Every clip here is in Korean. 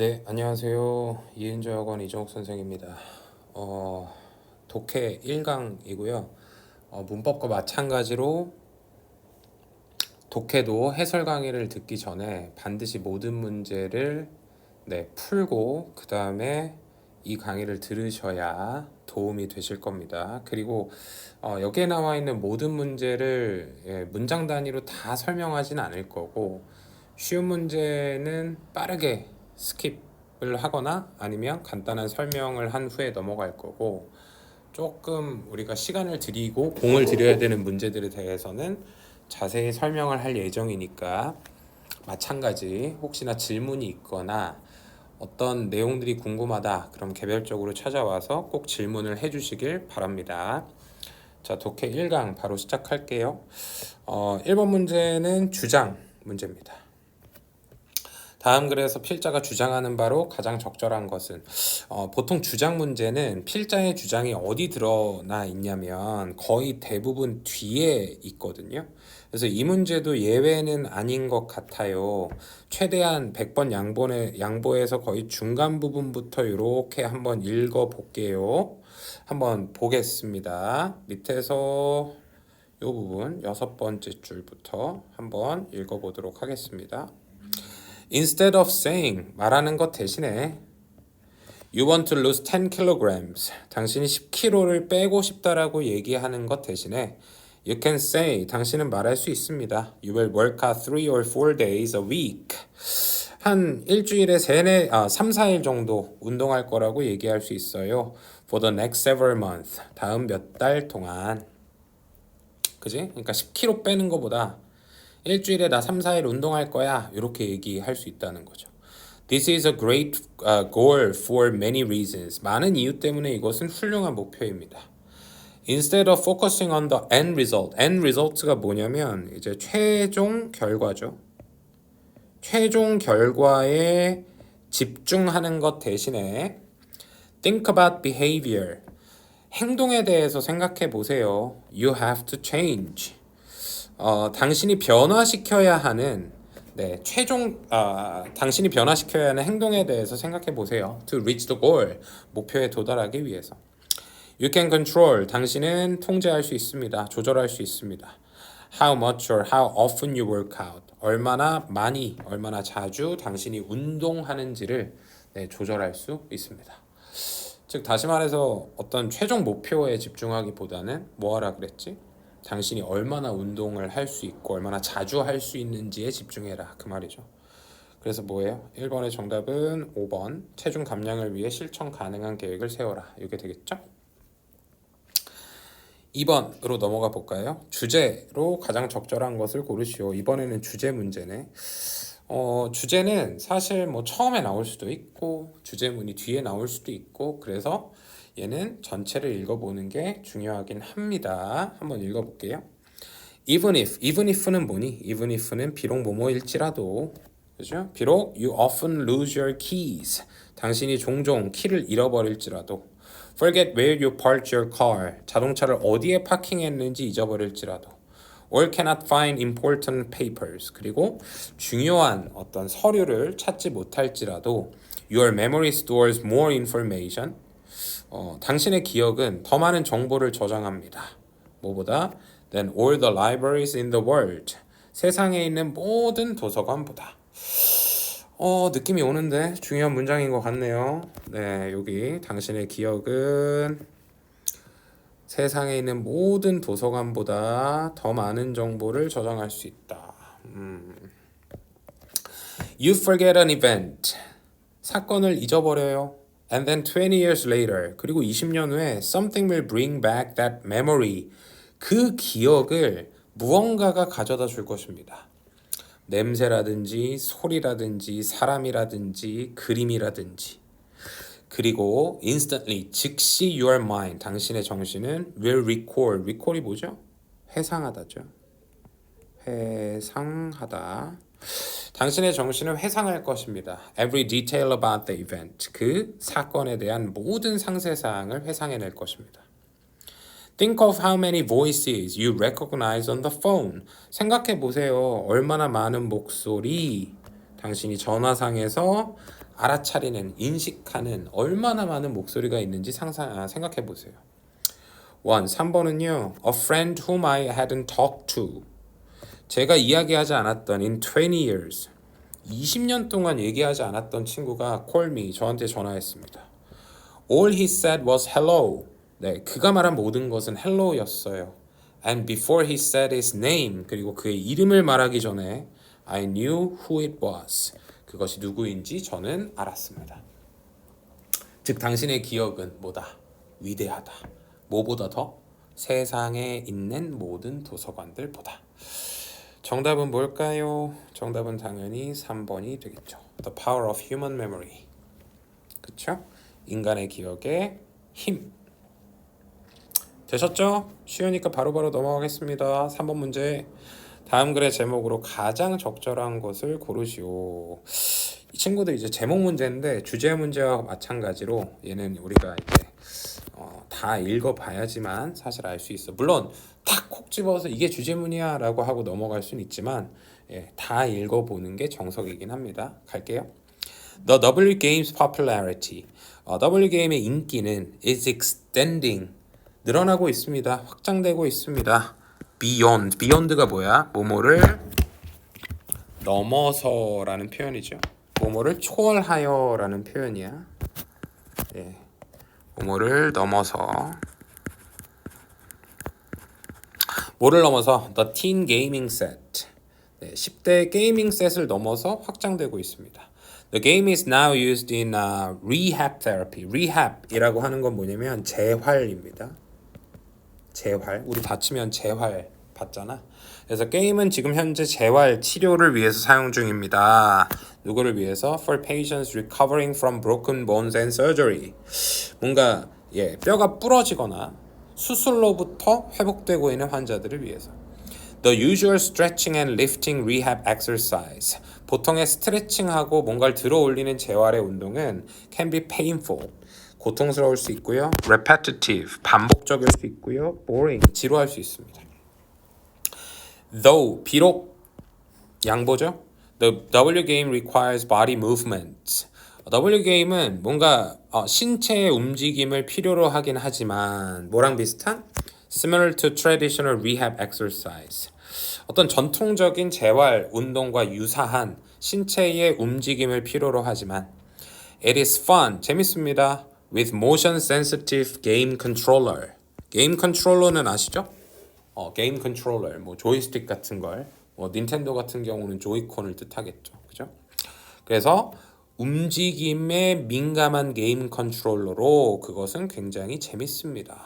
네, 안녕하세요. 이은저 학원 이정욱 선생입니다. 독해 1강이고요. 문법과 마찬가지로 독해도 해설 강의를 듣기 전에 반드시 모든 문제를 풀고 그 다음에 이 강의를 들으셔야 도움이 되실 겁니다. 그리고 여기에 나와 있는 모든 문제를 문장 단위로 다 설명하진 않을 거고 쉬운 문제는 빠르게 스킵을 하거나 아니면 간단한 설명을 한 후에 넘어갈 거고 조금 우리가 시간을 들이고 공을 들여야 되는 문제들에 대해서는 자세히 설명을 할 예정이니까 마찬가지 혹시나 질문이 있거나 어떤 내용들이 궁금하다 그럼 개별적으로 찾아와서 꼭 질문을 해주시길 바랍니다. 자, 독해 1강 바로 시작할게요. 1번 문제는 주장 문제입니다. 다음 글에서 필자가 주장하는 바로 가장 적절한 것은 보통 주장 문제는 필자의 주장이 어디 드러나 있냐면 거의 대부분 뒤에 있거든요. 그래서 이 문제도 예외는 아닌 것 같아요. 최대한 100번 양보해서 거의 중간 부분부터 이렇게 한번 읽어 볼게요. 한번 보겠습니다. 밑에서 이 부분 6번째 줄부터 한번 읽어 보도록 하겠습니다. Instead of saying 말하는 것 대신에 You want to lose 10 kilograms 당신이 10kg를 빼고 싶다라고 얘기하는 것 대신에 You can say 당신은 말할 수 있습니다. You will work out 3 or 4 days a week 한 일주일에 3, 4일 정도 운동할 거라고 얘기할 수 있어요. For the next several months 다음 몇 달 동안 그지? 그러니까 10kg 빼는 것보다 일주일에 나 3, 4일 운동할 거야 이렇게 얘기할 수 있다는 거죠. This is a great goal for many reasons. 많은 이유 때문에 이것은 훌륭한 목표입니다. Instead of focusing on the end result. end result가 뭐냐면 이제 최종 결과죠. 최종 결과에 집중하는 것 대신에 think about behavior. 행동에 대해서 생각해 보세요. You have to change. 당신이 변화시켜야 하는 당신이 변화시켜야 하는 행동에 대해서 생각해 보세요. To reach the goal, 목표에 도달하기 위해서. You can control, 당신은 통제할 수 있습니다. 조절할 수 있습니다. How much or how often you work out, 얼마나 많이, 얼마나 자주 당신이 운동하는지를 조절할 수 있습니다. 즉 다시 말해서 어떤 최종 목표에 집중하기보다는 뭐 하라 그랬지? 당신이 얼마나 운동을 할 수 있고 얼마나 자주 할 수 있는지에 집중해라 그 말이죠. 그래서 뭐예요? 1번의 정답은 5번 체중 감량을 위해 실천 가능한 계획을 세워라 이게 되겠죠? 2번으로 넘어가 볼까요? 주제로 가장 적절한 것을 고르시오. 이번에는 주제 문제네. 주제는 사실 뭐 처음에 나올 수도 있고 주제문이 뒤에 나올 수도 있고 그래서 얘는 전체를 읽어보는 게 중요하긴 합니다. 한번 읽어볼게요. Even if는 뭐니? even if는 비록 뭐뭐일지라도 그죠? 비록 you often lose your keys 당신이 종종 키를 잃어버릴지라도 forget where you parked your car 자동차를 어디에 파킹했는지 잊어버릴지라도 or cannot find important papers 그리고 중요한 어떤 서류를 찾지 못할지라도 your memory stores more information 당신의 기억은 더 많은 정보를 저장합니다. 뭐보다? Than all the libraries in the world. 세상에 있는 모든 도서관보다. 느낌이 오는데 중요한 문장인 것 같네요. 네, 여기 당신의 기억은 세상에 있는 모든 도서관보다 더 많은 정보를 저장할 수 있다. You forget an event. 사건을 잊어버려요. And then 20 years later, 그리고 20년 후에 something will bring back that memory. 그 기억을 무언가가 가져다 줄 것입니다. 냄새라든지 소리라든지 사람이라든지 그림이라든지 그리고 instantly, 즉시 your mind, 당신의 정신은 will recall. recall이 뭐죠? 회상하다죠. 회상하다. 당신의 정신은 회상할 것입니다. Every detail about the event. 그 사건에 대한 모든 상세사항을 회상해낼 것입니다. Think of how many voices you recognize on the phone. 생각해 보세요. 얼마나 많은 목소리 당신이 전화상에서 알아차리는, 인식하는 얼마나 많은 목소리가 있는지 생각해 보세요. 3번은요. A friend whom I hadn't talked to. 제가 이야기하지 않았던 in 20 years. 20년 동안 얘기하지 않았던 친구가 call me, 저한테 전화했습니다. All he said was hello. 네, 그가 말한 모든 것은 hello였어요. And before he said his name, 그리고 그의 이름을 말하기 전에 I knew who it was. 그것이 누구인지 저는 알았습니다. 즉 당신의 기억은 뭐다? 위대하다. 뭐보다 더? 세상에 있는 모든 도서관들보다. 정답은 뭘까요? 정답은 당연히 3번이 되겠죠. The power of human memory. 그쵸? 인간의 기억의 힘. 되셨죠? 쉬우니까 바로바로 넘어가겠습니다. 3번 문제. 다음 글의 제목으로 가장 적절한 것을 고르시오. 이 친구도 이제 제목 문제인데 주제 문제와 마찬가지로 얘는 우리가 이제 다 읽어봐야지만 사실 알 수 있어. 물론 딱 콕 집어서 이게 주제문이야 라고 하고 넘어갈 수는 있지만 다 읽어보는 게 정석이긴 합니다. 갈게요. The W Game's popularity. W Game의 인기는 is extending. 늘어나고 있습니다. 확장되고 있습니다. beyond가 뭐야? 뭐뭐를 넘어서라는 표현이죠. 뭐뭐를 초월하여라는 표현이야. 뭐뭐를 넘어서. 뭐를 넘어서? The teen gaming set. 10대 게이밍 셋을 넘어서 확장되고 있습니다. The game is now used in rehab therapy. rehab이라고 하는 건 뭐냐면 재활입니다. 재활. 우리 다치면 재활 받잖아. 그래서 게임은 지금 현재 재활 치료를 위해서 사용 중입니다. 누구를 위해서? For patients recovering from broken bones and surgery. 뭔가 뼈가 부러지거나 수술로부터 회복되고 있는 환자들을 위해서. The usual stretching and lifting rehab exercise. 보통의 스트레칭하고 뭔가를 들어 올리는 재활의 운동은 can be painful. 고통스러울 수 있고요. repetitive. 반복적일 수 있고요. boring. 지루할 수 있습니다. Though. 비록. 양보죠. The W game requires body movement. W 게임은 뭔가 신체의 움직임을 필요로 하긴 하지만 뭐랑 비슷한? Similar to traditional rehab exercise. 어떤 전통적인 재활 운동과 유사한 신체의 움직임을 필요로 하지만 It is fun. 재밌습니다. With motion sensitive game controller. 게임 컨트롤러는 아시죠? 게임 컨트롤러, 뭐 조이스틱 같은 걸, 뭐 닌텐도 같은 경우는 조이콘을 뜻하겠죠, 그죠? 그래서 움직임에 민감한 게임 컨트롤러로 그것은 굉장히 재밌습니다.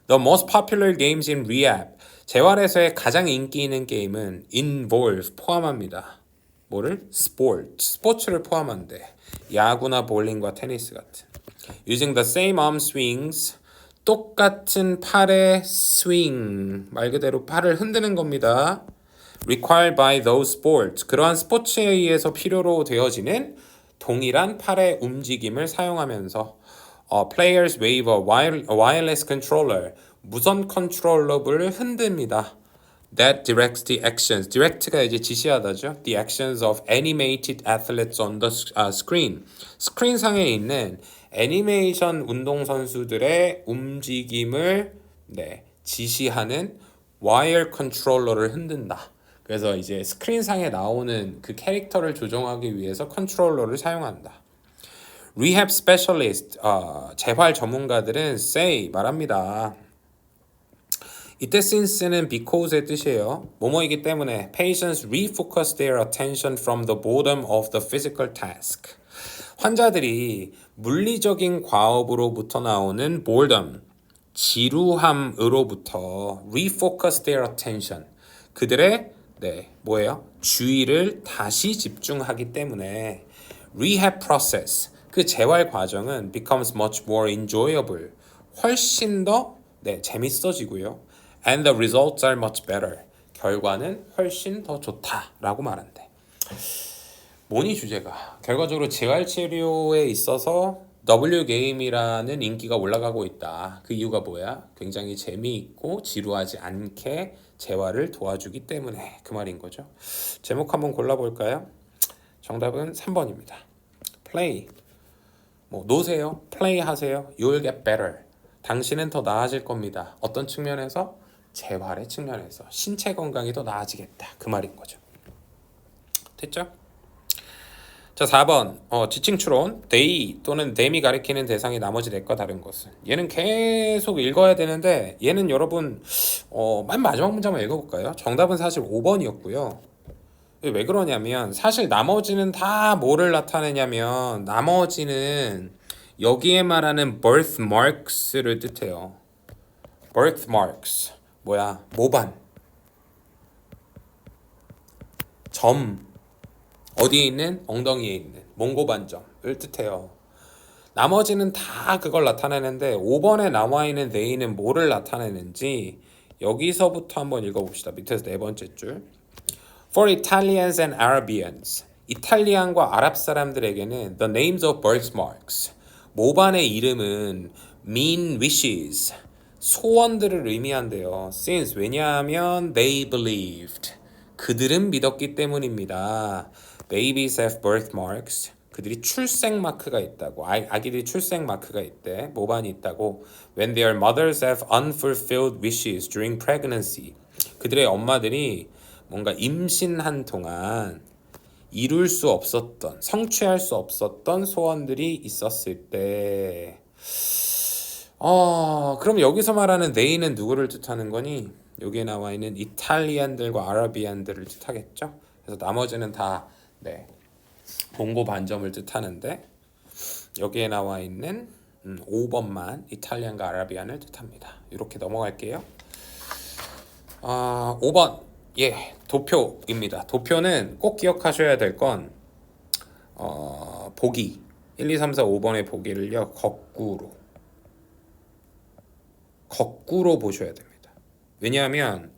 The most popular games in rehab. 재활에서의 가장 인기 있는 게임은 involve 포함합니다. 뭐를? 스포츠를 포함한대. 야구나 볼링과 테니스 같은. Using the same arm swings. 똑같은 팔의 스윙, 말 그대로 팔을 흔드는 겁니다. Required by those sports. 그러한 스포츠에 의해서 필요로 되어지는 동일한 팔의 움직임을 사용하면서 players wave a wireless controller. 무선 컨트롤러를 흔듭니다. That directs the actions. direct가 이제 지시하다죠. The actions of animated athletes on the screen. 스크린상에 있는 애니메이션 운동선수들의 움직임을 지시하는 와이어 컨트롤러를 흔든다. 그래서 이제 스크린상에 나오는 그 캐릭터를 조정하기 위해서 컨트롤러를 사용한다. Rehab specialist, 재활 전문가들은 say, 말합니다. 이때 since는 because의 뜻이에요. 뭐뭐이기 때문에 patients refocus their attention from the boredom of the physical task. 환자들이 물리적인 과업으로부터 나오는 boredom, 지루함으로부터 refocus their attention, 그들의 주의를 다시 집중하기 때문에 rehab process, 그 재활 과정은 becomes much more enjoyable, 훨씬 더 재밌어지고요. And the results are much better. 결과는 훨씬 더 좋다라고 말한대. 뭐니 주제가? 결과적으로 재활치료에 있어서 W게임이라는 인기가 올라가고 있다. 그 이유가 뭐야? 굉장히 재미있고 지루하지 않게 재활을 도와주기 때문에 그 말인 거죠. 제목 한번 골라볼까요? 정답은 3번입니다. play. 뭐 노세요. play 하세요. You'll get better. 당신은 더 나아질 겁니다. 어떤 측면에서? 재활의 측면에서. 신체 건강이 더 나아지겠다. 그 말인 거죠. 됐죠? 자, 4번. 지칭 추론. they 또는 them이 가리키는 대상이 나머지 넷과 다른 것은. 얘는 계속 읽어야 되는데 얘는 여러분 맨 마지막 문장만 읽어볼까요? 정답은 사실 5번이었고요. 왜 그러냐면 사실 나머지는 다 뭐를 나타내냐면 나머지는 여기에 말하는 birthmarks를 뜻해요. birthmarks 뭐야? 모반, 점, 어디에 있는? 엉덩이에 있는 몽고반점을 뜻해요. 나머지는 다 그걸 나타내는데 5번에 나와 있는 they는 뭐를 나타내는지 여기서부터 한번 읽어봅시다. 밑에서 네 번째 줄. For Italians and Arabians, 이탈리안과 아랍 사람들에게는 the names of birthmarks, 모반의 이름은 mean wishes, 소원들을 의미한대요. Since 왜냐하면 they believed, 그들은 믿었기 때문입니다. Babies have birthmarks, 그들이 출생 마크가 있다고. 아기들이 출생 마크가 있대. 모반이 있다고. When their mothers have unfulfilled wishes during pregnancy, 그들의 엄마들이 뭔가 임신한 동안 이룰 수 없었던, 성취할 수 없었던 소원들이 있었을 때 그럼 여기서 말하는 they는 누구를 뜻하는 거니? 여기에 나와 있는 이탈리안들과 아라비안들을 뜻하겠죠? 그래서 나머지는 다 몽고 반점을 뜻하는데 여기에 나와 있는 5번만 이탈리안과 아라비안을 뜻합니다. 이렇게 넘어갈게요. 5번 도표입니다. 도표는 꼭 기억하셔야 될 건 보기 1, 2, 3, 4, 5번의 보기를요 거꾸로 보셔야 됩니다. 왜냐하면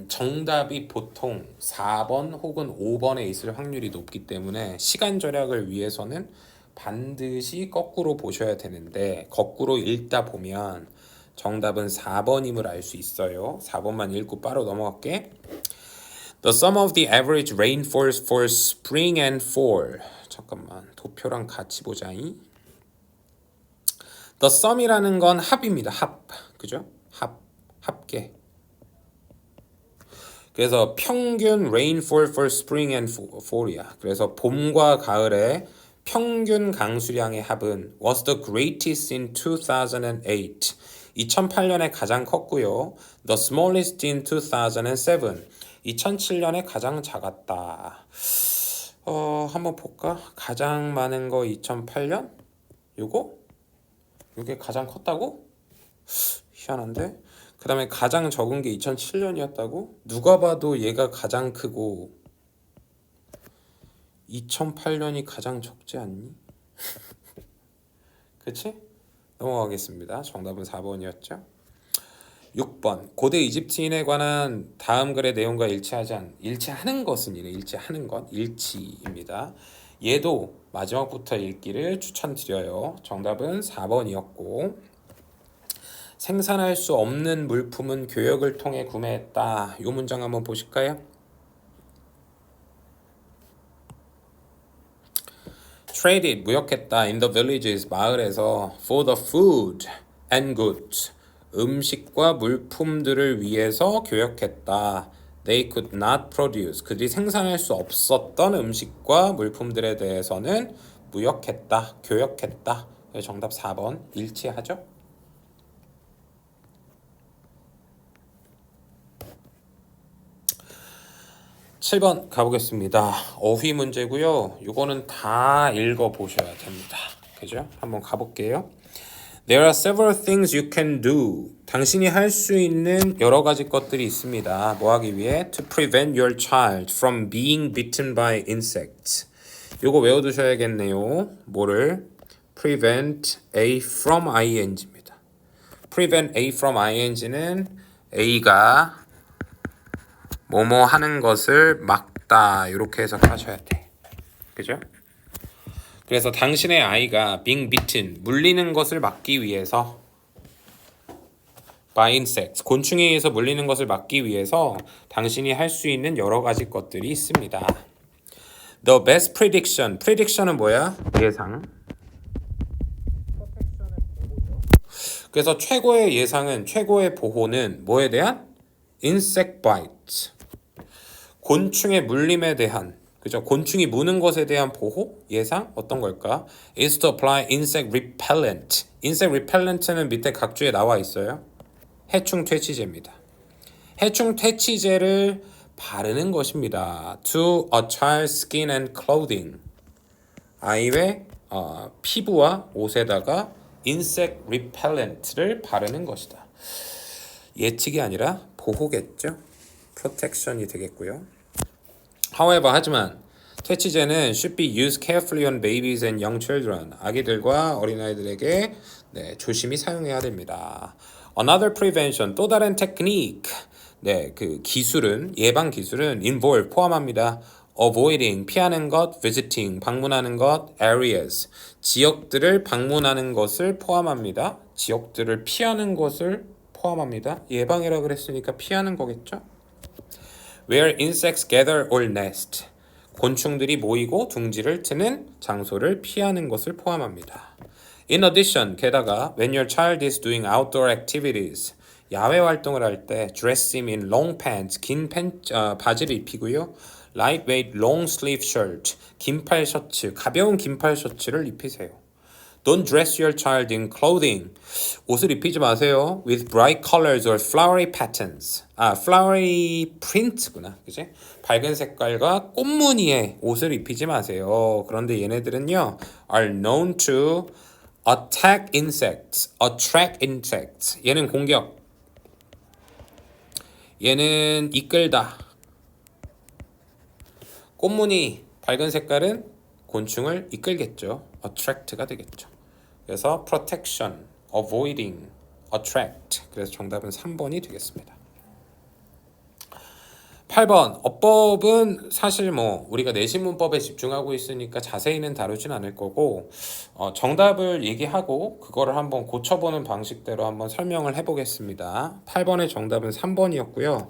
정답이 보통 4번 혹은 5번에 있을 확률이 높기 때문에 시간 절약을 위해서는 반드시 거꾸로 보셔야 되는데 거꾸로 읽다 보면 정답은 4번임을 알 수 있어요. 4번만 읽고 바로 넘어갈게. The sum of the average rainfalls for spring and fall. 잠깐만 도표랑 같이 보자잉. The sum이라는 건 합입니다. 합. 그죠? 합계. 그래서 평균 rainfall for spring and fall이야. 그래서 봄과 가을의 평균 강수량의 합은 was the greatest in 2008. 2008년에 가장 컸고요. The smallest in 2007. 2007년에 가장 작았다. 한번 볼까? 가장 많은 거 2008년? 요게 가장 컸다고? 희한한데? 그 다음에 가장 적은 게 2007년이었다고? 누가 봐도 얘가 가장 크고 2008년이 가장 적지 않니? 그치? 넘어가겠습니다. 정답은 4번이었죠. 6번 고대 이집트인에 관한 다음 글의 내용과 일치하는 것은 일치하는 것 일치입니다. 얘도 마지막부터 읽기를 추천드려요. 정답은 4번이었고 생산할 수 없는 물품은 교역을 통해 구매했다. 이 문장 한번 보실까요? Traded 무역했다 in the villages 마을에서 for the food and goods 음식과 물품들을 위해서 교역했다. They could not produce 그들이 생산할 수 없었던 음식과 물품들에 대해서는 무역했다, 교역했다. 정답 4번 일치하죠? (7번) 가보겠습니다. 어휘 문제고요. 이거는 다 읽어보셔야 됩니다. 그죠? 한번 가볼게요. There are several things you can do. 당신이 할 수 있는 여러 가지 것들이 있습니다. 뭐 하기 위해? To prevent your child from being bitten by insects. 요거 외워두셔야겠네요. 뭐를? Prevent A from ing입니다. Prevent A from ing는 A가 뭐뭐 하는 것을 막다 이렇게 해석하셔야 돼. 그죠? 그래서 당신의 아이가 being bitten, 물리는 것을 막기 위해서 by insects, 곤충에 의해서 물리는 것을 막기 위해서 당신이 할 수 있는 여러 가지 것들이 있습니다. The best prediction. prediction은 뭐야? 예상. 그래서 최고의 예상은 최고의 보호는 뭐에 대한? insect bite. 곤충의 물림에 대한 그죠? 곤충이 무는 것에 대한 보호 예상 어떤 걸까? is to apply insect repellent. insect repellent는 밑에 각주에 나와 있어요. 해충 퇴치제입니다. 해충 퇴치제를 바르는 것입니다. to a child's skin and clothing. 아이의 피부와 옷에다가 insect repellent를 바르는 것이다. 예측이 아니라 보호겠죠. protection이 되겠고요. However, 하지만 퇴치제는 should be used carefully on babies and young children. 아기들과 어린아이들에게 조심히 사용해야 됩니다. Another prevention, 또 다른 technique. 그 기술은 예방 기술은 involve 포함합니다. avoiding 피하는 것, visiting 방문하는 것, areas 지역들을 방문하는 것을 포함합니다. 지역들을 피하는 것을 포함합니다. 예방이라 그랬으니까 피하는 거겠죠? Where insects gather or nest. 곤충들이 모이고 둥지를 트는 장소를 피하는 것을 포함합니다. In addition, 게다가 when your child is doing outdoor activities, 야외 활동을 할 때 dress him in long pants, 긴 바지를 입히고요. lightweight long sleeve shirt, 긴팔 셔츠, 가벼운 긴팔 셔츠를 입히세요. Don't dress your child in clothing. 옷을 입히지 마세요. With bright colors or flowery patterns. flowery print구나. 그치? 밝은 색깔과 꽃무늬의 옷을 입히지 마세요. 그런데 얘네들은요, are known to attack insects, attract insects. 얘는 공격. 얘는 이끌다. 꽃무늬, 밝은 색깔은 곤충을 이끌겠죠. attract가 되겠죠. 그래서 protection, avoiding, attract. 그래서 정답은 3번이 되겠습니다. 8번 어법은 사실 우리가 내신문법에 집중하고 있으니까 자세히는 다루진 않을 거고 정답을 얘기하고 그거를 한번 고쳐보는 방식대로 한번 설명을 해보겠습니다. 8번의 정답은 3번이었고요.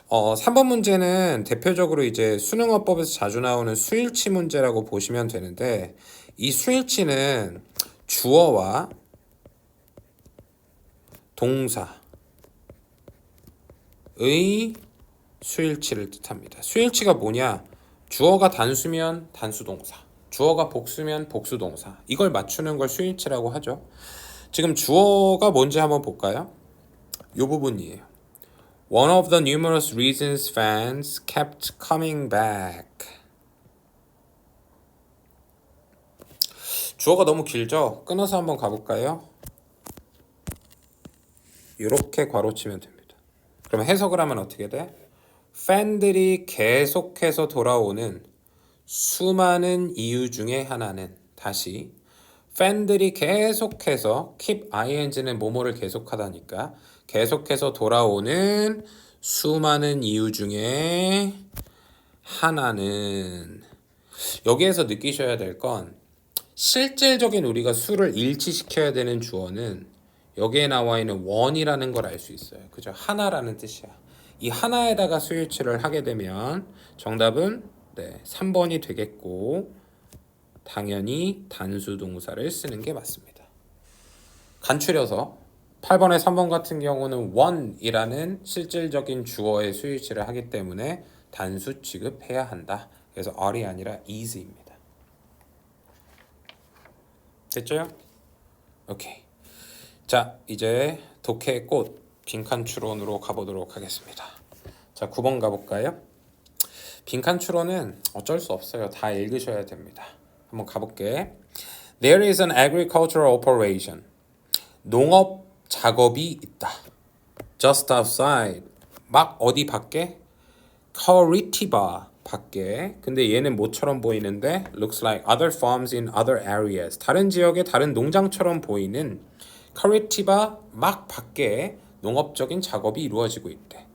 3번 문제는 대표적으로 이제 수능어법에서 자주 나오는 수일치 문제라고 보시면 되는데 이 수일치는 주어와 동사의 수일치를 뜻합니다. 수일치가 뭐냐? 주어가 단수면 단수동사, 주어가 복수면 복수동사. 이걸 맞추는 걸 수일치라고 하죠. 지금 주어가 뭔지 한번 볼까요? 이 부분이에요. One of the numerous reasons fans kept coming back. 주어가 너무 길죠? 끊어서 한번 가볼까요? 이렇게 괄호치면 됩니다. 그럼 해석을 하면 어떻게 돼? 팬들이 계속해서 돌아오는 수많은 이유 중에 하나는 다시 팬들이 계속해서 keep ing는 뭐뭐를 계속하다니까 계속해서 돌아오는 수많은 이유 중에 하나는 여기에서 느끼셔야 될 건 실질적인 우리가 수를 일치시켜야 되는 주어는 여기에 나와 있는 one이라는 걸 알 수 있어요. 그죠? 하나라는 뜻이야. 이 하나에다가 수일치를 하게 되면 정답은 3번이 되겠고 당연히 단수 동사를 쓰는 게 맞습니다. 간추려서 8번에 3번 같은 경우는 one이라는 실질적인 주어의 수일치를 하기 때문에 단수 취급해야 한다. 그래서 are이 아니라 is입니다. 됐죠? 오케이. 자, 이제 독해의 꽃 빈칸 추론으로 가보도록 하겠습니다. 자, 9번 가볼까요? 빈칸 추론은 어쩔 수 없어요. 다 읽으셔야 됩니다. 한번 가볼게. There is an agricultural operation. 농업 작업이 있다. Just outside. 막 어디 밖에? Curitiba 밖에. 근데 얘는 뭐처럼 보이는데? Looks like other farms in other areas. 다른 지역의 다른 농장처럼 보이는 Curitiba 막 밖에 농업적인 작업이 이루어지고 있대.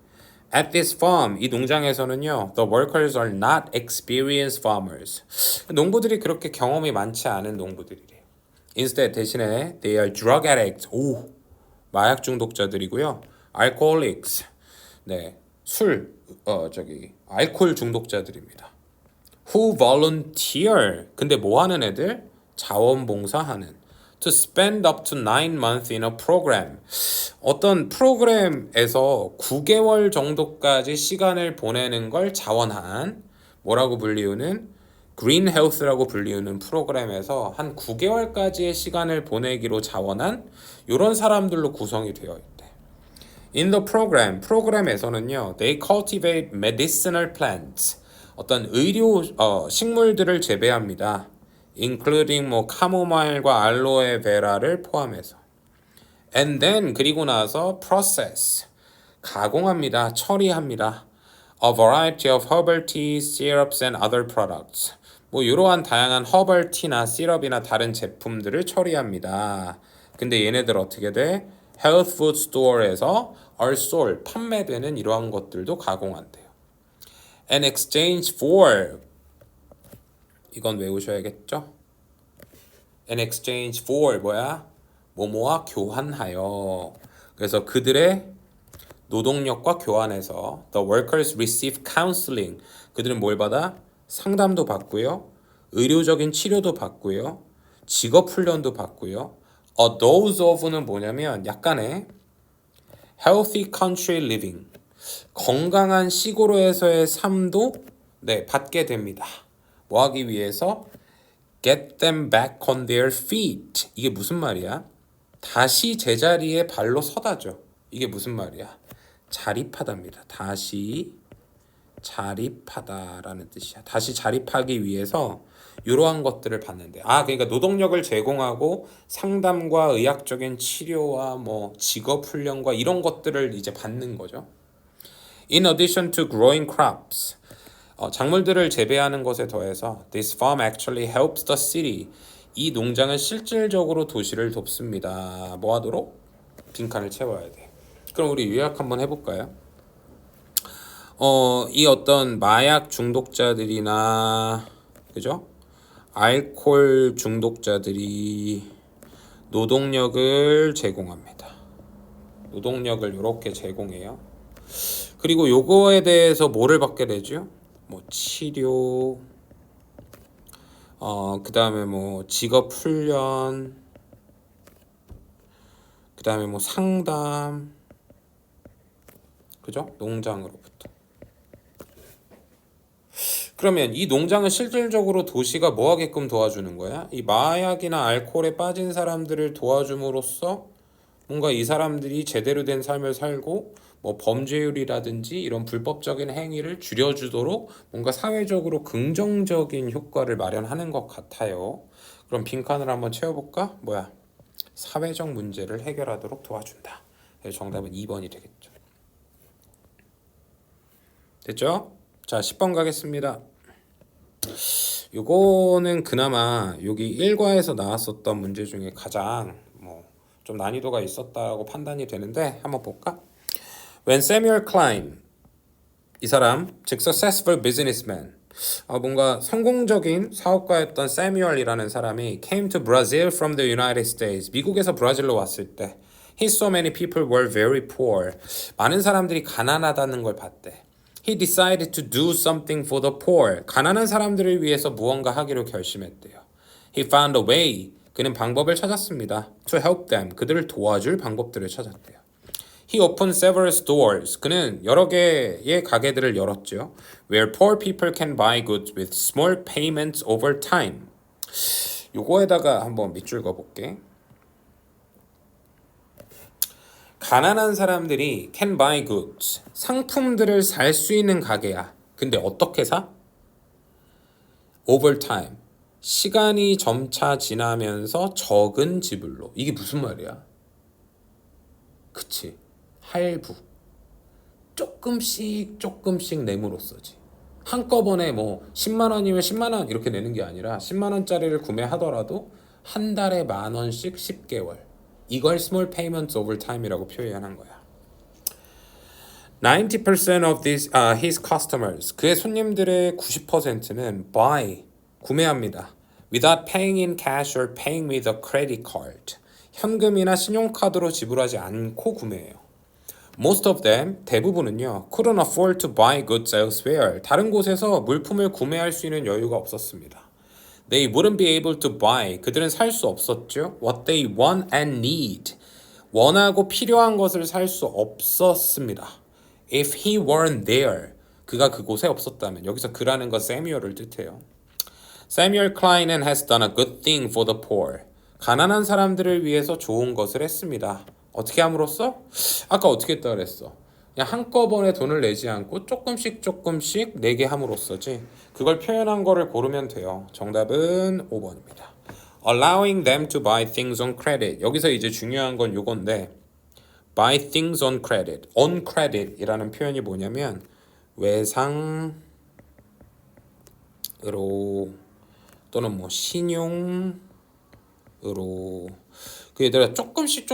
At this farm, 이 농장에서는요, the workers are not experienced farmers. 농부들이 그렇게 경험이 많지 않은 농부들이래요. Instead, 대신에 they are drug addicts. 마약 중독자들이고요. Alcoholics. 알코올 중독자들입니다. who volunteer. 근데 뭐 하는 애들? 자원봉사하는. To spend up to 9 months in a program. 어떤 프로그램에서 9개월 정도까지 시간을 보내는 걸 자원한 뭐라고 불리우는 Green Health라고 불리우는 프로그램에서 한 9개월까지의 시간을 보내기로 자원한 이런 사람들로 구성이 되어 있대. In the program, 프로그램에서는요, they cultivate medicinal plants. 어떤 의료 식물들을 재배합니다. including 뭐 카모마일과 알로에 베라를 포함해서. And then 그리고 나서 process 가공합니다. 처리합니다. A variety of herbal teas, syrups and other products. 뭐 이러한 다양한 허벌 티나 시럽이나 다른 제품들을 처리합니다. 근데 얘네들 어떻게 돼? Health Food Store에서 얼솔 판매되는 이러한 것들도 가공한대요. And exchange for 이건 외우셔야겠죠? And exchange for 뭐야? 뭐뭐와 교환하여. 그래서 그들의 노동력과 교환해서 the workers receive counseling. 그들은 뭘 받아? 상담도 받고요. 의료적인 치료도 받고요. 직업 훈련도 받고요. A dose of는 뭐냐면 약간의 healthy country living. 건강한 시골에서의 삶도 받게 됩니다. 뭐 하기 위해서? Get them back on their feet. 이게 무슨 말이야? 다시 제자리에 발로 서다죠. 이게 무슨 말이야? 자립하답니다. 다시 자립하다라는 뜻이야. 다시 자립하기 위해서 이러한 것들을 받는데, 그러니까 노동력을 제공하고 상담과 의학적인 치료와 뭐 직업 훈련과 이런 것들을 이제 받는 거죠. In addition to growing crops, 작물들을 재배하는 것에 더해서 this farm actually helps the city. 이 농장은 실질적으로 도시를 돕습니다. 뭐 하도록? 빈칸을 채워야 돼. 그럼 우리 요약 한번 해볼까요? 이 어떤 마약 중독자들이나 그죠? 알코올 중독자들이 노동력을 제공합니다. 노동력을 이렇게 제공해요. 그리고 요거에 대해서 뭐를 받게 되죠? 뭐 치료, 그 다음에 뭐 직업 훈련, 그 다음에 뭐 상담, 그죠? 농장으로부터. 그러면 이 농장은 실질적으로 도시가 뭐 하게끔 도와주는 거야? 이 마약이나 알코올에 빠진 사람들을 도와줌으로써 뭔가 이 사람들이 제대로 된 삶을 살고 뭐 범죄율이라든지 이런 불법적인 행위를 줄여주도록 뭔가 사회적으로 긍정적인 효과를 마련하는 것 같아요. 그럼 빈칸을 한번 채워볼까? 뭐야? 사회적 문제를 해결하도록 도와준다. 정답은 2번이 되겠죠. 됐죠? 자, 10번 가겠습니다. 요거는 그나마 여기 1과에서 나왔었던 문제 중에 가장 좀 난이도가 있었다고 판단이 되는데 한번 볼까? When Samuel Klein, 이 사람, 즉 successful businessman, 뭔가 성공적인 사업가였던 세뮤얼이라는 사람이 came to Brazil from the United States, 미국에서 브라질로 왔을 때 He saw many people were very poor. 많은 사람들이 가난하다는 걸 봤대. He decided to do something for the poor. 가난한 사람들을 위해서 무언가 하기로 결심했대요. He found a way. 그는 방법을 찾았습니다. To help them. 그들을 도와줄 방법들을 찾았대요. He opened several stores. 그는 여러 개의 가게들을 열었죠. Where poor people can buy goods with small payments over time. 요거에다가 한번 밑줄 그어볼게. 가난한 사람들이 can buy goods. 상품들을 살 수 있는 가게야. 근데 어떻게 사? Over time. 시간이 점차 지나면서 적은 지불로. 이게 무슨 말이야? 그치. 할부. 조금씩 내므로써지. 한꺼번에 뭐 10만 원이면 10만 원 이렇게 내는 게 아니라 10만 원짜리를 구매하더라도 한 달에 10,000원씩 10개월. 이걸 small payments over time이라고 표현한 거야. 90% of his customers, 그의 손님들의 90%는 buy, 구매합니다. Without paying in cash or paying with a credit card. 현금이나 신용카드로 지불하지 않고 구매해요. Most of them, 대부분은요, couldn't afford to buy goods elsewhere. 다른 곳에서 물품을 구매할 수 있는 여유가 없었습니다. They wouldn't be able to buy. 그들은 살 수 없었죠. What they want and need. 원하고 필요한 것을 살 수 없었습니다. If he weren't there. 그가 그곳에 없었다면. 여기서 그라는 건 Samuel을 뜻해요. Samuel Kleinen has done a good thing for the poor. 가난한 사람들을 위해서 좋은 것을 했습니다. 어떻게 함으로써? 아까 어떻게 했다 그랬어? 그냥 한꺼번에 돈을 내지 않고 조금씩 내게 함으로써지. 그걸 표현한 거를 고르면 돼요. 정답은 5번입니다. Allowing them to buy things on credit. 여기서 이제 중요한 건 요건데 buy things on credit. on credit 이라는 표현이 뭐냐면 외상으로 또는 뭐 신용으로 그 얘들아 조금씩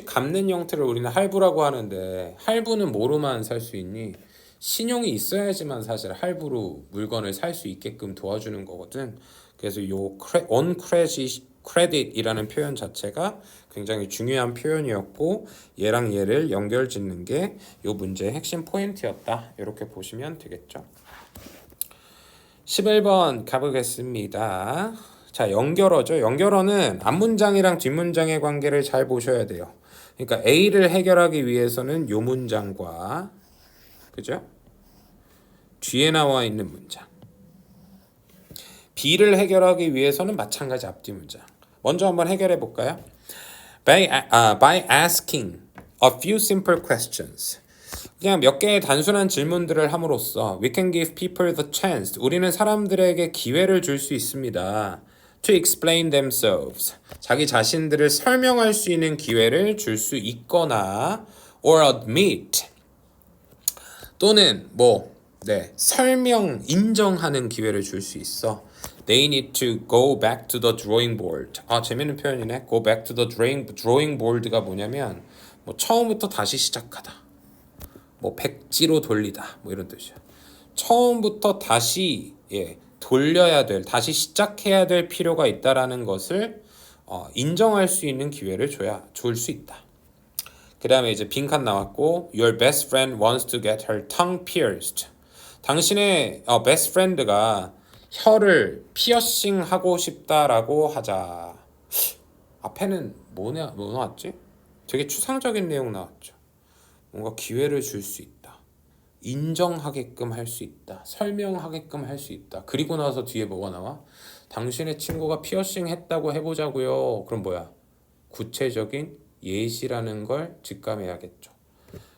갚는 형태를 우리는 할부라고 하는데 할부는 뭐로만 살 수 있니? 신용이 있어야지만 사실 할부로 물건을 살 수 있게끔 도와주는 거거든. 그래서 요 on credit이라는 표현 자체가 굉장히 중요한 표현이었고 얘랑 얘를 연결 짓는 게 요 문제의 핵심 포인트였다. 이렇게 보시면 되겠죠. 11번 가보겠습니다. 자, 연결어죠. 연결어는 앞문장이랑 뒷문장의 관계를 잘 보셔야 돼요. 그러니까 A를 해결하기 위해서는 요 문장과 그죠? 뒤에 나와 있는 문장. B를 해결하기 위해서는 마찬가지 앞뒤 문장. 먼저 한번 해결해 볼까요? By asking a few simple questions. 그냥 몇 개의 단순한 질문들을 함으로써 we can give people the chance. 우리는 사람들에게 기회를 줄 수 있습니다. To explain themselves. 자기 자신들을 설명할 수 있는 기회를 줄 수 있거나 or admit. 또는 설명, 인정하는 기회를 줄 수 있어. They need to go back to the drawing board. 아, 재밌는 표현이네. Go back to the drawing board가 뭐냐면 처음부터 다시 시작하다. 백지로 돌리다. 이런 뜻이야. 처음부터 다시 돌려야 될, 다시 시작해야 될 필요가 있다라는 것을 인정할 수 있는 기회를 줄 수 있다. 그 다음에 이제 빈칸 나왔고 Your best friend wants to get her tongue pierced. 당신의 best friend가 혀를 피어싱 하고 싶다라고 하자. 앞에는 뭐 나왔지? 되게 추상적인 내용 나왔죠. 뭔가 기회를 줄 수 있다. 인정하게끔 할 수 있다. 설명하게끔 할 수 있다. 그리고 나서 뒤에 뭐가 나와? 당신의 친구가 피어싱 했다고 해보자고요. 그럼 뭐야? 구체적인 예시라는 걸 직감해야겠죠.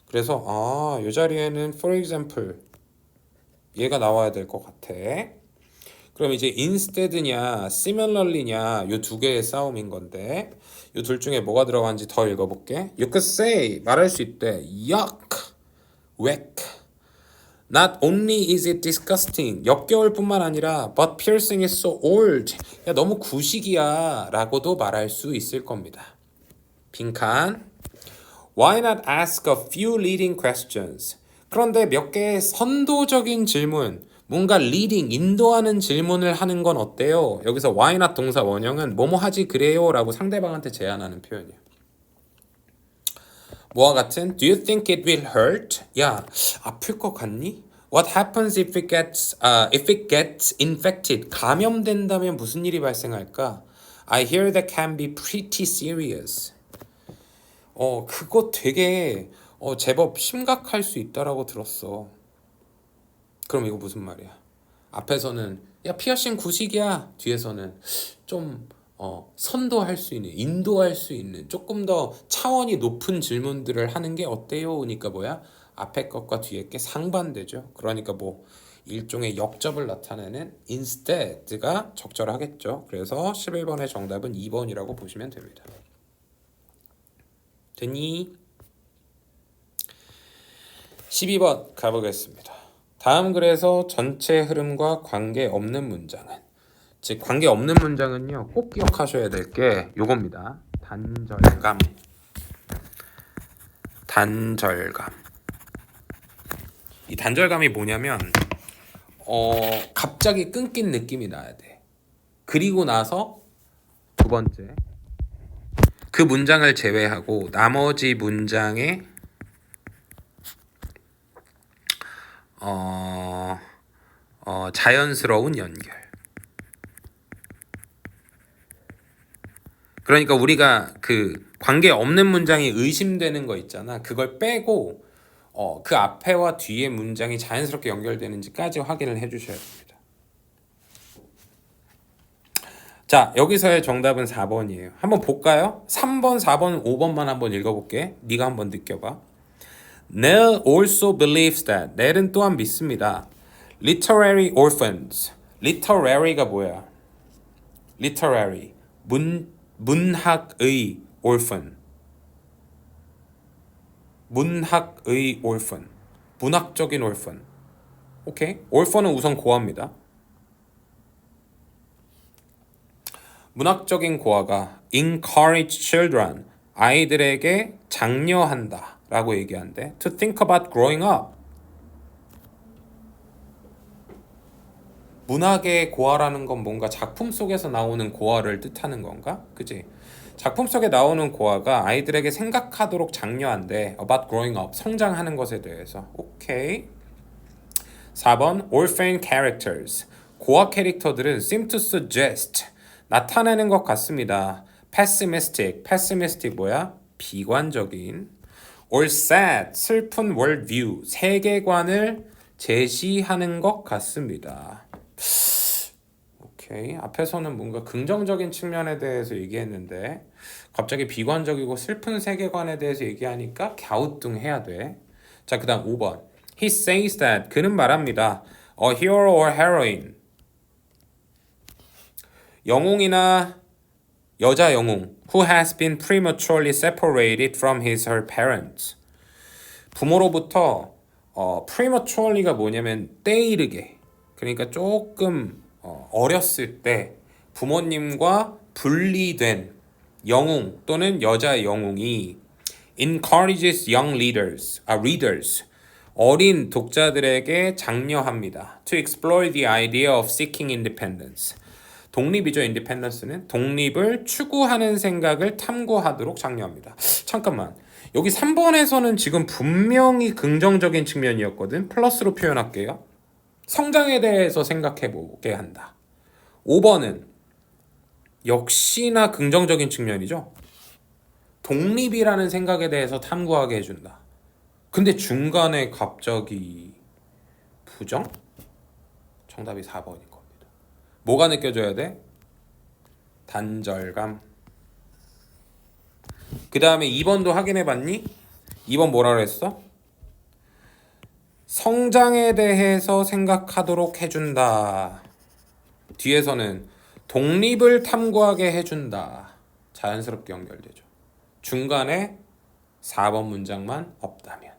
그래서 이 자리에는 for example 얘가 나와야 될 것 같아. 그럼 이제 instead냐 similarly냐 요 두 개의 싸움인 건데 요 둘 중에 뭐가 들어가는지 더 읽어볼게. You could say 말할 수 있대. Yuck, whack. Not only is it disgusting, 역겨울 뿐만 아니라 but piercing is so old. 야 너무 구식이야 라고도 말할 수 있을 겁니다. 빈칸. Why not ask a few leading questions? 그런데 몇 개의 선도적인 질문, 뭔가 leading, 인도하는 질문을 하는 건 어때요? 여기서 why not 동사 원형은 뭐뭐 하지 그래요 라고 상대방한테 제안하는 표현이에요. 뭐와 같은 Do you think it will hurt? 야, 아플 것 같니? What happens if it gets infected? 감염된다면 무슨 일이 발생할까? I hear that can be pretty serious. 그거 되게 제법 심각할 수 있다라고 들었어. 그럼 이거 무슨 말이야? 앞에서는 야 피어싱 구식이야. 뒤에서는 좀 선도할 수 있는, 인도할 수 있는 조금 더 차원이 높은 질문들을 하는 게 어때요? 그러니까 뭐야? 앞에 것과 뒤에 게 상반되죠. 그러니까 일종의 역접을 나타내는 instead가 적절하겠죠. 그래서 11번의 정답은 2번이라고 보시면 됩니다. 됐니? 12번 가보겠습니다. 다음 글에서 전체 흐름과 관계없는 문장은 즉 관계없는 문장은요 꼭 기억하셔야 될 게 요겁니다. 단절감. 이 단절감이 뭐냐면 갑자기 끊긴 느낌이 나야 돼. 그리고 나서 두 번째 그 문장을 제외하고 나머지 문장의 자연스러운 연결. 그러니까 우리가 그 관계 없는 문장이 의심되는 거 있잖아. 그걸 빼고 그 앞에와 뒤에 문장이 자연스럽게 연결되는지까지 확인을 해주셔야 됩니다. 자, 여기서의 정답은 4번이에요. 한번 볼까요? 3번, 4번, 5번만 한번 읽어볼게. 네가 한번 느껴봐. Nell also believes that. 넬은 또한 믿습니다. Literary orphans. Literary가 뭐야? Literary. 문학의 orphan. 문학의 orphan. 문학적인 orphan. 오케이? orphan은 우선 고아입니다. 문학적인 고아가 encourage children. 아이들에게 장려한다 라고 얘기한대. To think about growing up. 문학의 고아라는 건 뭔가 작품 속에서 나오는 고아를 뜻하는 건가? 그지? 작품 속에 나오는 고아가 아이들에게 생각하도록 장려한대. About growing up. 성장하는 것에 대해서. 오케이. 4번 orphan characters. 고아 캐릭터들은 seem to suggest. 나타내는 것 같습니다. pessimistic. pessimistic 뭐야? 비관적인. or sad. 슬픈 worldview. 세계관을 제시하는 것 같습니다. 오케이. 앞에서는 뭔가 긍정적인 측면에 대해서 얘기했는데 갑자기 비관적이고 슬픈 세계관에 대해서 얘기하니까 갸우뚱해야 돼. 자, 그 다음 5번. He says that. 그는 말합니다. A hero or heroine. 영웅이나 여자 영웅 who has been prematurely separated from his or her parents. 부모로부터 prematurely가 뭐냐면 때이르게. 그러니까 조금 어렸을 때 부모님과 분리된 영웅 또는 여자 영웅이 encourages young readers 어린 독자들에게 장려합니다. To explore the idea of seeking independence. 독립이죠. independence는 독립을 추구하는 생각을 탐구하도록 장려합니다. 잠깐만. 여기 3번에서는 지금 분명히 긍정적인 측면이었거든. 플러스로 표현할게요. 성장에 대해서 생각해 보게 한다. 5번은 역시나 긍정적인 측면이죠. 독립이라는 생각에 대해서 탐구하게 해준다. 근데 중간에 갑자기 부정? 정답이 4번인 겁니다. 뭐가 느껴져야 돼? 단절감. 그 다음에 2번도 확인해 봤니? 2번 뭐라 그랬어? 성장에 대해서 생각하도록 해준다. 뒤에서는 독립을 탐구하게 해준다. 자연스럽게 연결되죠. 중간에 4번 문장만 없다면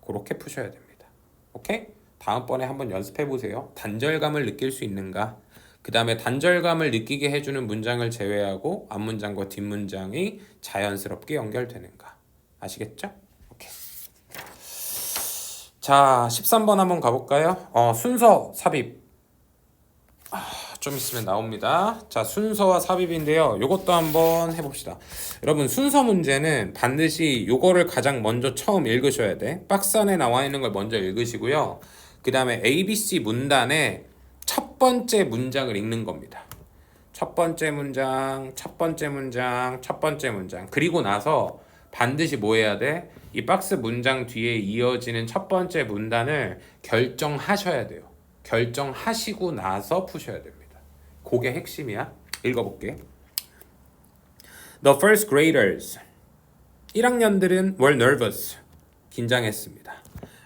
그렇게 푸셔야 됩니다. 오케이? 다음번에 한번 연습해 보세요. 단절감을 느낄 수 있는가? 그 다음에 단절감을 느끼게 해주는 문장을 제외하고 앞문장과 뒷문장이 자연스럽게 연결되는가? 아시겠죠? 오케이. 자, 13번 한번 가볼까요? 순서 삽입. 좀 있으면 나옵니다. 자, 순서와 삽입인데요. 요것도 한번 해봅시다. 여러분, 순서 문제는 반드시 요거를 가장 먼저 처음 읽으셔야 돼. 박스 안에 나와 있는 걸 먼저 읽으시고요. 그 다음에 ABC 문단에 첫 번째 문장을 읽는 겁니다. 첫 번째 문장, 첫 번째 문장, 첫 번째 문장. 그리고 나서 반드시 뭐 해야 돼? 이 박스 문장 뒤에 이어지는 첫 번째 문단을 결정하셔야 돼요. 결정하시고 나서 푸셔야 됩니다. 그게 핵심이야. 읽어볼게. The first graders. 1학년들은 were nervous. 긴장했습니다.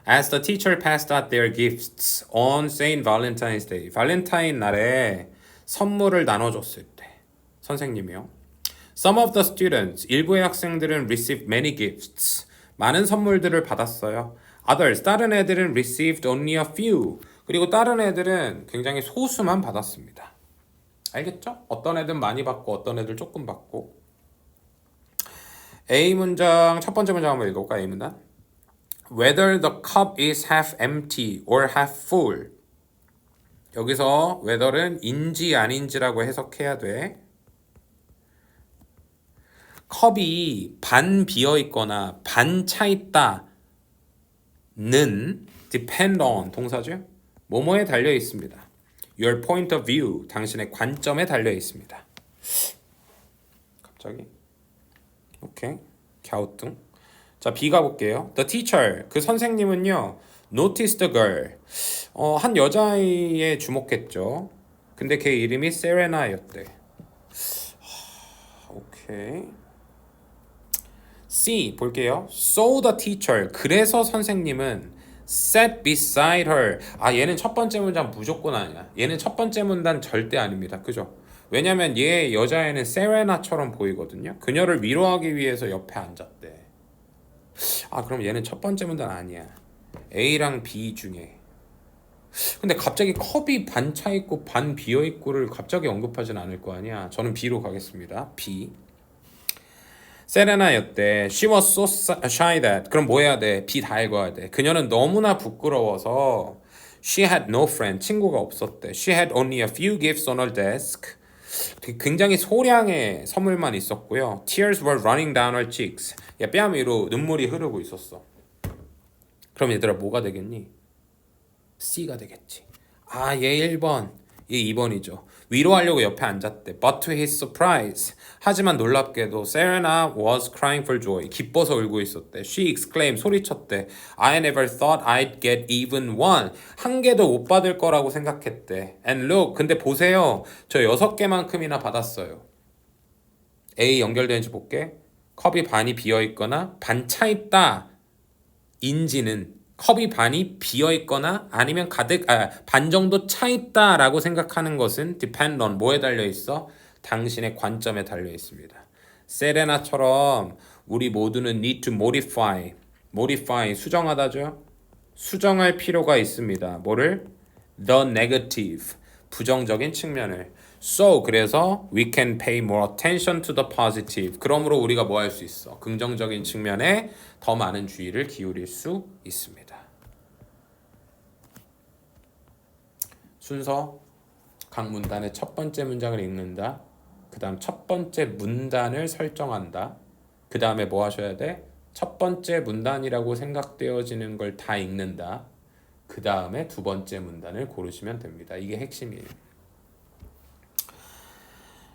As the teacher passed out their gifts on Saint Valentine's Day. 발렌타인 날에 선물을 나눠줬을 때. 선생님이요. Some of the students. 일부의 학생들은 received many gifts. 많은 선물들을 받았어요. Others. 다른 애들은 received only a few. 그리고 다른 애들은 굉장히 소수만 받았습니다. 알겠죠? 어떤 애들은 많이 받고 어떤 애들 조금 받고. A 문장 첫 번째 문장 한번 읽어볼까? A 문단. Whether the cup is half empty or half full. 여기서 whether은 인지 아닌지라고 해석해야 돼. 컵이 반 비어 있거나 반 차 있다는 depend on 동사죠. 뭐뭐에 달려 있습니다. Your point of view 당신의 관점에 달려 있습니다. 갑자기 오케이 갸우뚱. 자 B 가볼게요. The teacher 그 선생님은요 noticed the girl 한 여자아이에 주목했죠. 근데 걔 이름이 세레나였대. 오케이. C 볼게요. So the teacher 그래서 선생님은 sat beside her. 얘는 첫 번째 문장 무조건 아니야. 얘는 첫 번째 문단 절대 아닙니다. 그죠? 왜냐면 얘 여자애는 세레나처럼 보이거든요. 그녀를 위로하기 위해서 옆에 앉았대. 그럼 얘는 첫 번째 문단 아니야. A랑 B 중에. 근데 갑자기 컵이 반 차 있고 반 비어 있고를 갑자기 언급하진 않을 거 아니야. 저는 B로 가겠습니다. B. 세레나였대. She was so shy that. 그럼 뭐 해야 돼? B 다 읽어야 돼. 그녀는 너무나 부끄러워서 She had no friend. 친구가 없었대. She had only a few gifts on her desk. 굉장히 소량의 선물만 있었고요. Tears were running down her cheeks. 뺨 위로 눈물이 흐르고 있었어. 그럼 얘들아 뭐가 되겠니? C가 되겠지. 얘 1번, 얘 2번이죠. 위로하려고 옆에 앉았대. But to his surprise. 하지만 놀랍게도 Serena was crying for joy. 기뻐서 울고 있었대. She exclaimed. 소리쳤대. I never thought I'd get even one. 한 개도 못 받을 거라고 생각했대. And look. 근데 보세요. 저 6개만큼이나 받았어요. A 연결되는지 볼게. 컵이 반이 비어있거나 반 차 있다. 인지는 컵이 반이 비어있거나 아니면 반 정도 차 있다라고 생각하는 것은 depend on 뭐에 달려 있어? 당신의 관점에 달려 있습니다. 세레나처럼 우리 모두는 need to modify 수정하다죠. 수정할 필요가 있습니다. 뭐를? the negative 부정적인 측면을. So 그래서 we can pay more attention to the positive. 그러므로 우리가 뭐 할 수 있어? 긍정적인 측면에 더 많은 주의를 기울일 수 있습니다. 순서 각 문단의 첫 번째 문장을 읽는다. 그 다음 첫 번째 문단을 설정한다. 그 다음에 뭐 하셔야 돼? 첫 번째 문단이라고 생각되어지는 걸 다 읽는다. 그 다음에 두 번째 문단을 고르시면 됩니다. 이게 핵심이에요.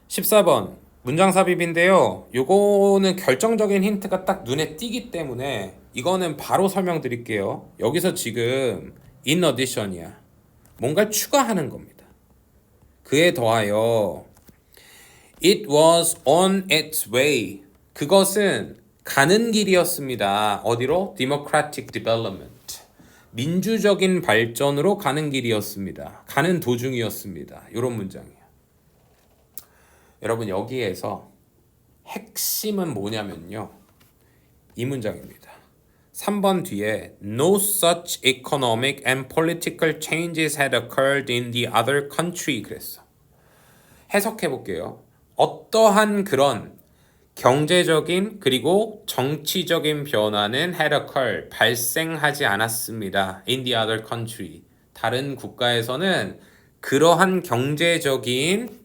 14번 문장 삽입인데요. 요거는 결정적인 힌트가 딱 눈에 띄기 때문에 이거는 바로 설명드릴게요. 여기서 지금 in addition이야. 뭔가를 추가하는 겁니다. 그에 더하여 it was on its way. 그것은 가는 길이었습니다. 어디로? democratic development. 민주적인 발전으로 가는 길이었습니다. 가는 도중이었습니다. 이런 문장이에요. 여러분 여기에서 핵심은 뭐냐면요. 이 문장입니다. 3번 뒤에 No such economic and political changes had occurred in the other country 그랬어. 해석해 볼게요. 어떠한 그런 경제적인 그리고 정치적인 변화는 had occurred 발생하지 않았습니다. In the other country 다른 국가에서는 그러한 경제적인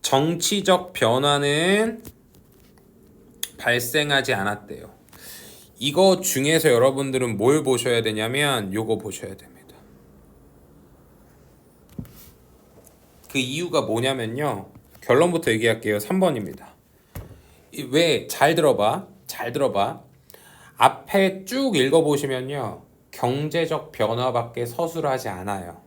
정치적 변화는 발생하지 않았대요. 이거 중에서 여러분들은 뭘 보셔야 되냐면 요거 보셔야 됩니다. 그 이유가 뭐냐면요. 결론부터 얘기할게요. 3번입니다. 왜? 잘 들어봐. 앞에 쭉 읽어보시면요. 경제적 변화밖에 서술하지 않아요.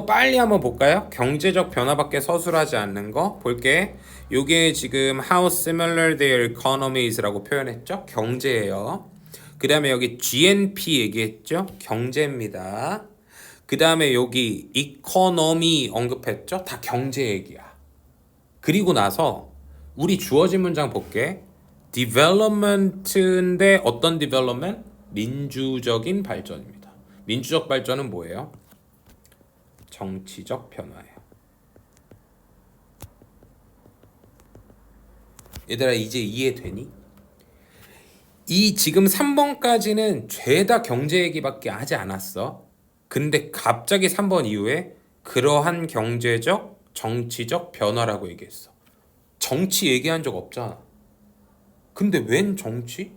빨리 한번 볼까요? 경제적 변화밖에 서술하지 않는 거 볼게. 요게 지금 how similar their economies라고 표현했죠? 경제예요. 그 다음에 여기 GNP 얘기했죠? 경제입니다. 그 다음에 여기 economy 언급했죠? 다 경제 얘기야. 그리고 나서 우리 주어진 문장 볼게. development인데 어떤 development? 민주적인 발전입니다. 민주적 발전은 뭐예요? 정치적 변화예요. 얘들아 이제 이해되니? 이 지금 3번까지는 죄다 경제 얘기밖에 하지 않았어. 근데 갑자기 3번 이후에 그러한 경제적, 정치적 변화라고 얘기했어. 정치 얘기한 적 없잖아. 근데 웬 정치?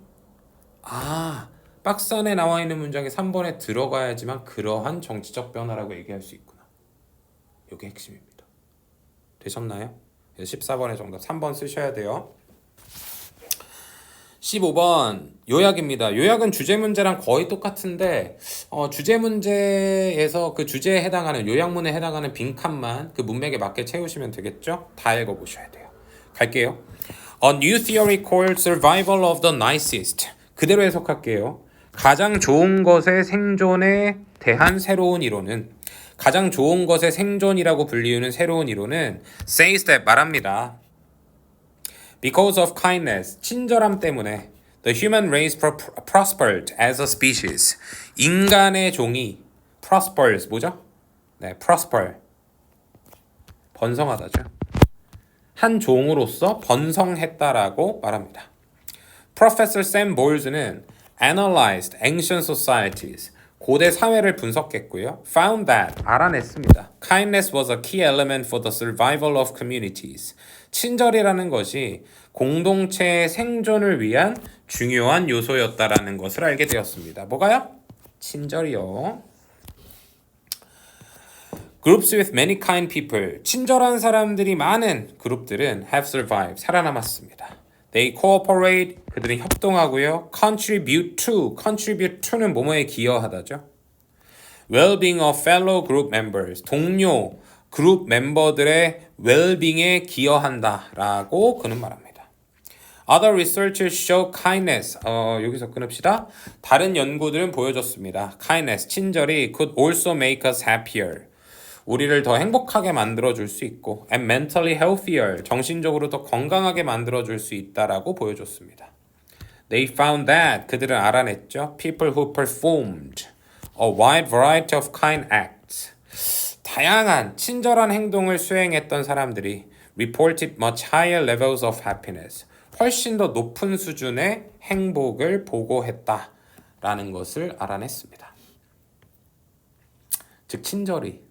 박스 안에 나와 있는 문장이 3번에 들어가야지만 그러한 정치적 변화라고 얘기할 수 있구나. 이게 핵심입니다. 되셨나요? 14번의 정답 3번 쓰셔야 돼요. 15번 요약입니다. 요약은 주제 문제랑 거의 똑같은데 주제 문제에서 그 주제에 해당하는 요약문에 해당하는 빈칸만 그 문맥에 맞게 채우시면 되겠죠? 다 읽어보셔야 돼요. 갈게요. A new theory called survival of the nicest. 그대로 해석할게요. 가장 좋은 것의 생존에 대한 새로운 이론은 가장 좋은 것의 생존이라고 불리우는 새로운 이론은 says that 말합니다. Because of kindness, 친절함 때문에 the human race prospered as a species. 인간의 종이 prospers 뭐죠? 네, prosper. 번성하다죠. 한 종으로서 번성했다라고 말합니다. Professor Sam Bowles는 analyzed ancient societies. 고대 사회를 분석했고요. Found that 알아냈습니다. Kindness was a key element for the survival of communities. 친절이라는 것이 공동체의 생존을 위한 중요한 요소였다라는 것을 알게 되었습니다. 뭐가요? 친절이요. Groups with many kind people. 친절한 사람들이 많은 그룹들은 have survived. 살아남았습니다. They cooperate. 그들은 협동하고요. Contribute to. Contribute to는 뭐뭐에 기여하다죠. Well-being of fellow group members. 동료 그룹 멤버들의 well-being에 기여한다라고 그는 말합니다. Other researchers show kindness. 여기서 끊읍시다. 다른 연구들은 보여줬습니다. Kindness, 친절이 could also make us happier. 우리를 더 행복하게 만들어줄 수 있고 and mentally healthier. 정신적으로 더 건강하게 만들어줄 수 있다라고 보여줬습니다. They found that. 그들은 알아냈죠. People who performed a wide variety of kind acts. 다양한 친절한 행동을 수행했던 사람들이 reported much higher levels of happiness. 훨씬 더 높은 수준의 행복을 보고했다라는 것을 알아냈습니다. 즉 친절이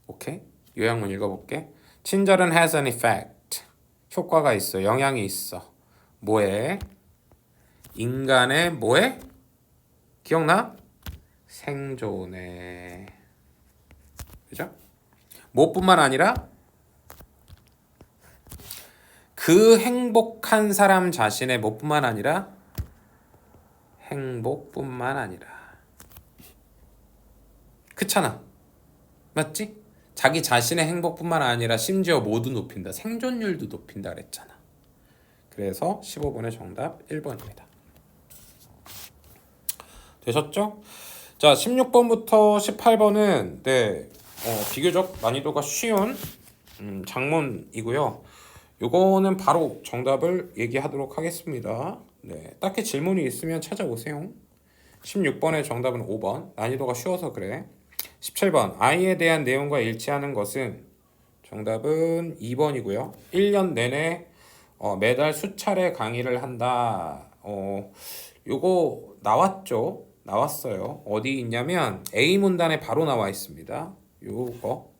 오케이? 요약문 읽어볼게. 친절은 has an effect. 효과가 있어. 영향이 있어. 뭐에? 인간의 뭐에? 기억나? 생존에. 그죠? 뭐뿐만 아니라 그 행복한 사람 자신의 뭐뿐만 아니라 행복뿐만 아니라 그렇잖아. 맞지? 자기 자신의 행복뿐만 아니라 심지어 모두 높인다. 생존율도 높인다 그랬잖아. 그래서 15번의 정답 1번입니다. 되셨죠? 자, 16번부터 18번은 비교적 난이도가 쉬운 장문이고요. 요거는 바로 정답을 얘기하도록 하겠습니다. 네, 딱히 질문이 있으면 찾아오세요. 16번의 정답은 5번. 난이도가 쉬워서 그래. 17번. 아이에 대한 내용과 일치하는 것은 정답은 2번이고요. 1년 내내 매달 수차례 강의를 한다. 요거 나왔죠? 나왔어요. 어디 있냐면 A 문단에 바로 나와 있습니다. 요거.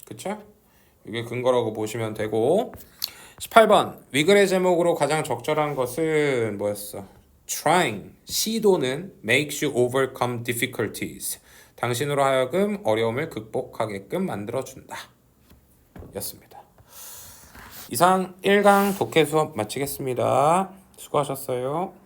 그쵸? 이게 근거라고 보시면 되고 18번 위글의 제목으로 가장 적절한 것은 뭐였어? Trying 시도는 makes you overcome difficulties 당신으로 하여금 어려움을 극복하게끔 만들어준다 였습니다. 이상 1강 독해 수업 마치겠습니다. 수고하셨어요.